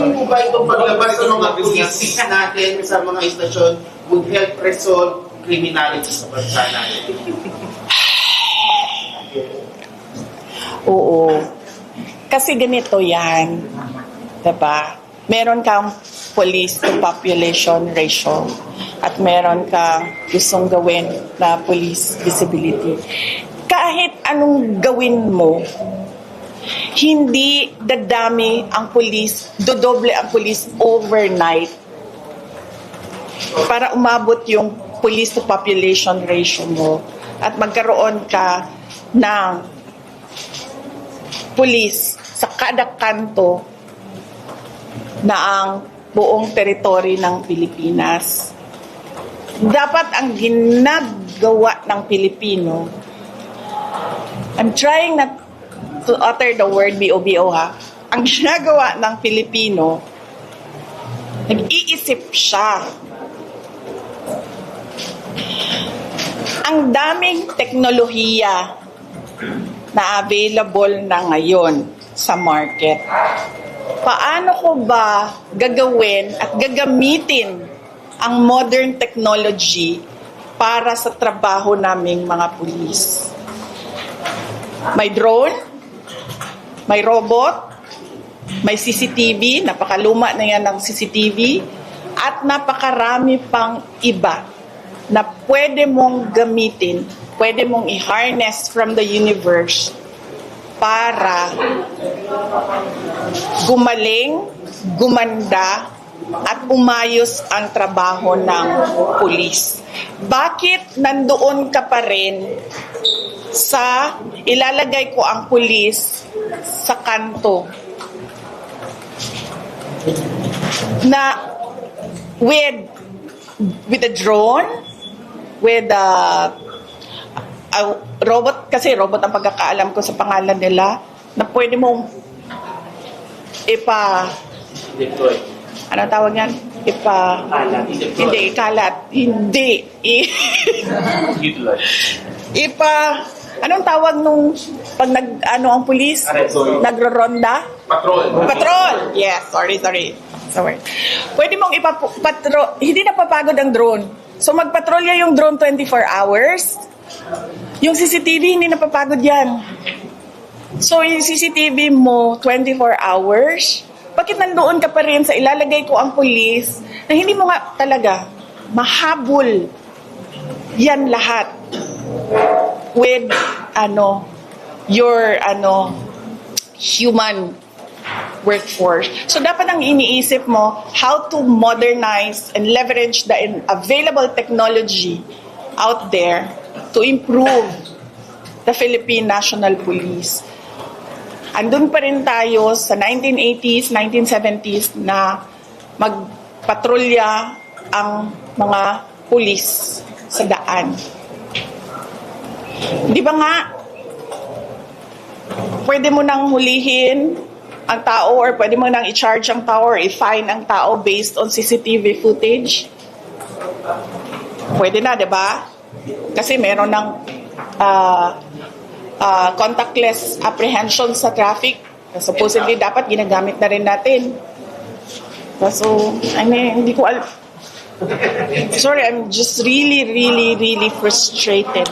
tingin mo ba itong paglabas ng mga pulis natin sa mga istasyon would help resolve criminality sa bansa natin? Oo. Kasi ganito yan. Diba? Meron kang police to population ratio at meron kang gustong gawin na police visibility. Kahit anong gawin mo, hindi dadami ang police, dodoble ang police overnight para umabot yung police to population ratio mo at magkaroon ka ng police sa kada kanto na ang buong teritoryo ng Pilipinas. Dapat ang ginagawa ng Pilipino, I'm trying not to utter the word BOBO ha. Ang ginagawa ng Pilipino, nag-iisip siya. Ang daming teknolohiya na available na ngayon sa market. Paano ko ba gagawin at gagamitin ang modern technology para sa trabaho naming mga pulis? May drone, may robot, may CCTV, napakaluma na yan ng CCTV, at napakarami pang iba na pwede mong gamitin, pwede mong i-harness from the universe para gumaling, gumanda, at umayos ang trabaho ng pulis. Bakit nandoon ka pa rin sa ilalagay ko ang pulis sa kanto na with a drone, with a robot, kasi robot ang pagkakaalam ko sa pangalan nila, na pwede mong Deploy. ano tawag yan? Hindi, ikalat. Hindi. Anong tawag nung pag ang pulis? Nagro-ronda? Patrol! Yes, sorry. Pwede mong patrol, hindi napapagod ang drone. So magpatrolya yung drone 24 hours. Yung CCTV, hindi napapagod yan. So yung CCTV mo, 24 hours, bakit nandoon ka pa rin sa ilalagay ko ang pulis na hindi mo nga talaga mahabol yan lahat with your human workforce. So dapat ang iniisip mo how to modernize and leverage the available technology out there to improve the Philippine National Police. Andun pa rin tayo sa 1980s, 1970s na magpatrolya ang mga pulis sa daan. Di ba nga, pwede mo nang hulihin ang tao or pwede mo nang i-charge ang tao or i-fine ang tao based on CCTV footage? Pwede na, di ba? Kasi meron ng contactless apprehension sa traffic. Supposedly, dapat ginagamit na rin natin. So, hindi ko alam. Sorry, I'm just really frustrated.